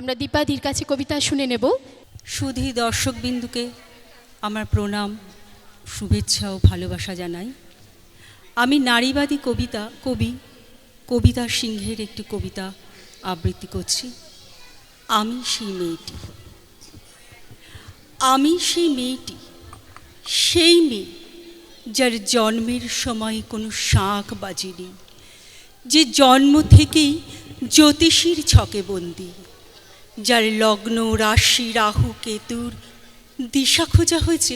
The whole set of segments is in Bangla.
আমরা দীপাদির কাছে কবিতা শুনে নেব। সুধী দর্শকবিন্দুকে আমার প্রণাম, শুভেচ্ছা ও ভালোবাসা জানাই। আমি নারীবাদী কবিতা সিংহের একটি কবিতা আবৃত্তি করছি। আমি সেই মেয়েটি, আমি সেই মেয়েটি, সেই মেয়ে যার জন্মের সময় কোনো শাঁখ বাজেনি, যে জন্ম থেকেই জ্যোতিষীর ছকে বন্দি, যার লগ্ন রাশি রাহু কেতুর দিশা খোঁজা হয়েছে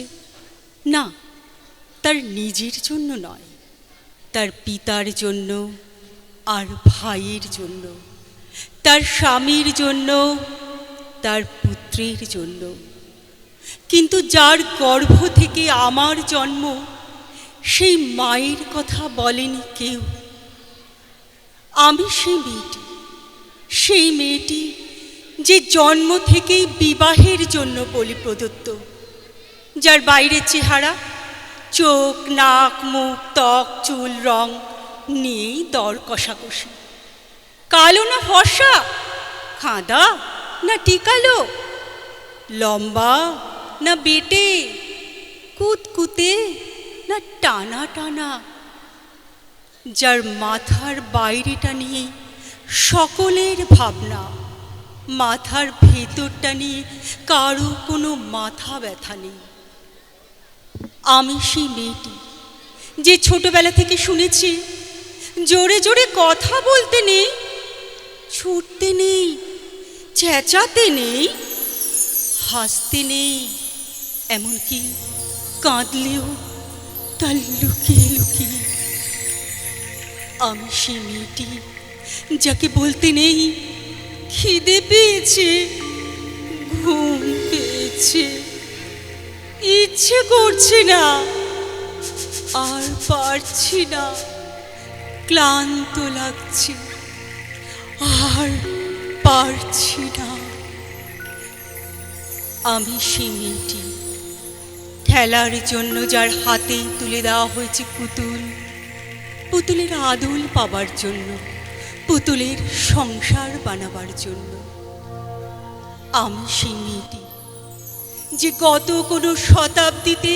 না তার নিজের জন্য নয়, তার পিতার জন্য আর ভাইয়ের জন্য, তার স্বামীর জন্য, তার পুত্রের জন্য। কিন্তু যার গর্ভ থেকে আমার জন্ম, সেই মায়ের কথা বলেনি কেউ। আমি সেই মেয়েটি, সেই মেয়েটি যে জন্ম থেকেই বিবাহের জন্য বলি প্রদত্ত, যার বাইরের চেহারা চোখ নাক মুখ ত্বক চুল রং নিয়েই দর কষাকষি। কালো না ফর্সা, খাঁদা না টিকালো, লম্বা না বেটে, কুতকুতে না টানা টানা, যার মাথার বাইরেটা নিয়ে সকলের ভাবনা, মাথার ভেতরটা নিয়ে কারো কোনো মাথা ব্যথা নেই। আমি সেই মেয়েটি যে ছোটবেলা থেকে শুনেছি জোরে জোরে কথা বলতে নেই, ছুটতে নেই, চেঁচাতে নেই, হাসতে নেই, এমনকি কাঁদলেও তা লুকিয়ে লুকিয়ে। আমি সেই মেয়েটি যাকে বলতে নেই খিদে পেয়েছে, ঘুম পেয়েছে, ইচ্ছে করছে না, আর পারছি না, ক্লান্ত লাগছে, আর পারছি না। আমি সেই মেয়েটি খেলার জন্য যার হাতে তুলে দেওয়া হয়েছে পুতুল, পুতুলের আদল পাবার জন্য, পুতুলের সংসার বানাবার জন্য। আমি সেই মেয়েটি যে গত কোনো শতাব্দীতে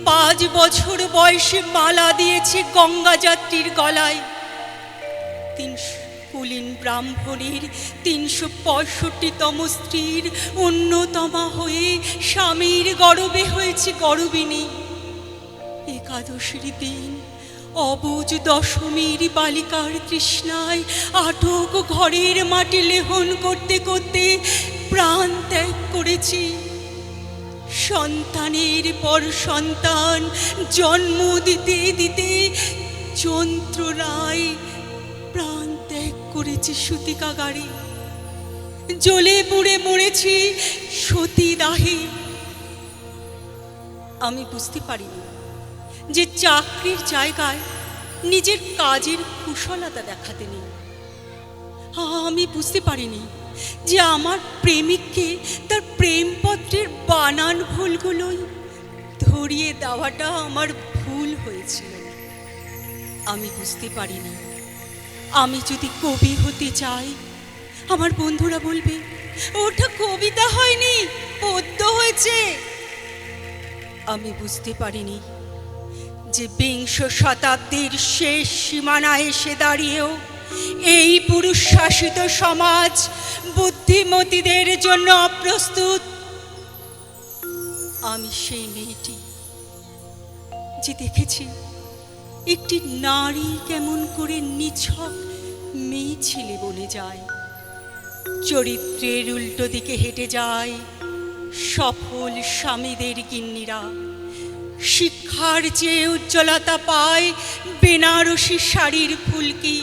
5 বছর বয়সে মালা দিয়েছে গঙ্গা যাত্রীর গলায়, 300 কুলীন ব্রাহ্মণের 365তম স্ত্রীর অন্যতমা হয়ে স্বামীর গর্বে হয়েছে গর্বিণী। একাদশীর দিন অবুজ দশমীর বালিকার তৃষ্ণায় আটক ঘরের মাটি লেহন করতে করতে প্রাণ ত্যাগ করেছি। সন্তানের পর সন্তান জন্ম দিতে দিতে যন্ত্রণায় প্রাণ ত্যাগ করেছি সূতিকাগারে, জ্বলে পুড়ে মরেছি সতীদাহে। আমি বুঝতে পারিনি যে চাকরির জায়গায় নিজের কাজের কুশলতা দেখাতে নেই। আমি বুঝতে পারিনি যে আমার প্রেমিককে তার প্রেমপত্রের বানান ভুলগুলোই ধরিয়ে দেওয়াটা আমার ভুল হয়েছিল। আমি বুঝতে পারিনি আমি যদি কবি হতে চাই, আমার বন্ধুরা বলবে ওটা কবিতা হয়নি, পদ্য হয়েছে। আমি বুঝতে পারিনি যে 20 শতাব্দীর শেষ সীমানায় এসে দাঁড়িয়েও এই পুরুষ শাসিত সমাজ বুদ্ধিমতীদের জন্য অপ্রস্তুত। আমি সেই মেয়েটি যে দেখেছি একটি নারী কেমন করে নিছক মেয়ে ছেলে বনে যায়, চরিত্রের উল্টো দিকে হেঁটে যায় সফল স্বামীদের গিন্নিরা। শিক্ষার চেয়ে উজ্জ্বলতা পায় বেনারসি শাড়ির ফুলকি,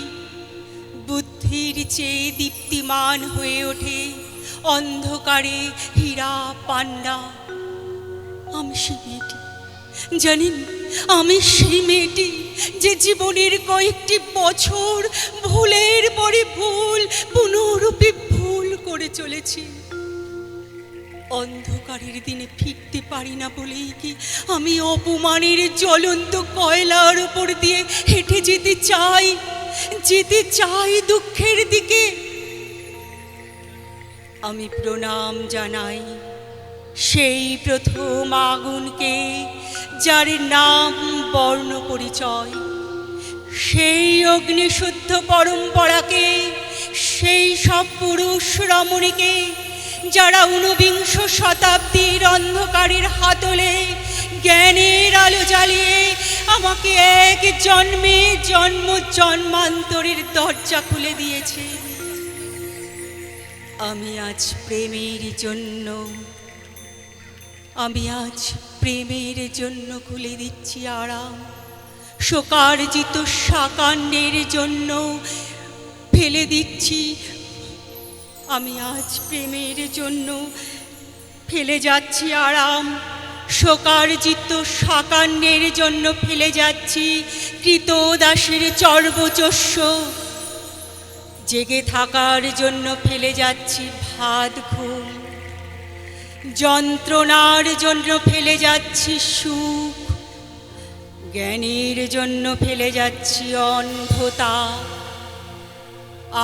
বুদ্ধির চেয়ে দীপ্তিমান হয়ে ওঠে অন্ধকারে হীরা পান্ডা। আমি সেই মেয়েটি, জানেন, আমি সেই মেয়েটি যে জীবনের কয়েকটি বছর ভুলের পরে ভুল পুনরূপে ভুল করে চলেছি। অন্ধকারের দিনে ফিরতে পারি না বলেই কি আমি অপমানের জ্বলন্ত কয়লার উপর দিয়ে হেঁটে যেতে চাই দুঃখের দিকে। আমি প্রণাম জানাই সেই প্রথম আগুনকে, যার নাম বর্ণ পরিচয়, সেই অগ্নিশুদ্ধ পরম্পরাকে, সেই সব পুরুষ রমণীকে যারা ঊনবিংশ শতাব্দীর অন্ধকারের হাতলে জ্ঞানের আলো জ্বালিয়ে আমাকে এক জন্মে জন্ম জন্মান্তরের দরজা খুলে দিয়েছে। আমি আজ প্রেমের জন্য খুলে দিচ্ছি আরাম। শোকার্জিত সাকান্যের জন্য ফেলে দিচ্ছি, আমি আজ প্রেমের জন্য ফেলে যাচ্ছি আরাম। শোকার্জিত সাকান্যের জন্য ফেলে যাচ্ছি কৃতদাসের চর্বচস্য। জেগে থাকার জন্য ফেলে যাচ্ছি ভাত ঘুম। যন্ত্রণার জন্য ফেলে যাচ্ছি সুখ। জ্ঞানের জন্য ফেলে যাচ্ছি অন্ধতা।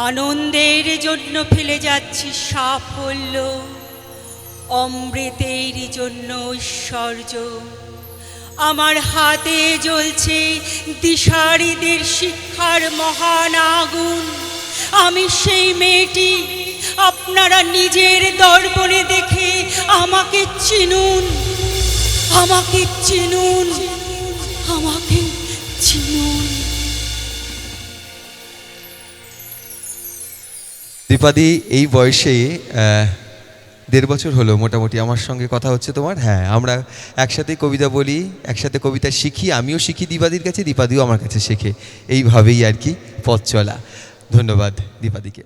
আনন্দের জন্য ফেলে যাচ্ছি সাফল্য। অমৃতের জন্য ঐশ্বর্য। আমার হাতে জ্বলছে দিশারীদের শিক্ষার মহান আগুন। আমি সেই মেয়েটি, আপনারা নিজের দর্পণে দেখে আমাকে চিনুন, আমাকে চিনুন, আমাকে চিনুন। দীপাদি এই বয়সে 1.5 বছর হলো মোটামুটি আমার সঙ্গে কথা হচ্ছে তোমার। হ্যাঁ, আমরা একসাথে কবিতা বলি, একসাথে কবিতা শিখি। আমিও শিখি দীপাদির কাছে, দীপাদিও আমার কাছে শেখে। এইভাবেই আর কি পথ চলা। ধন্যবাদ দীপাদিকে।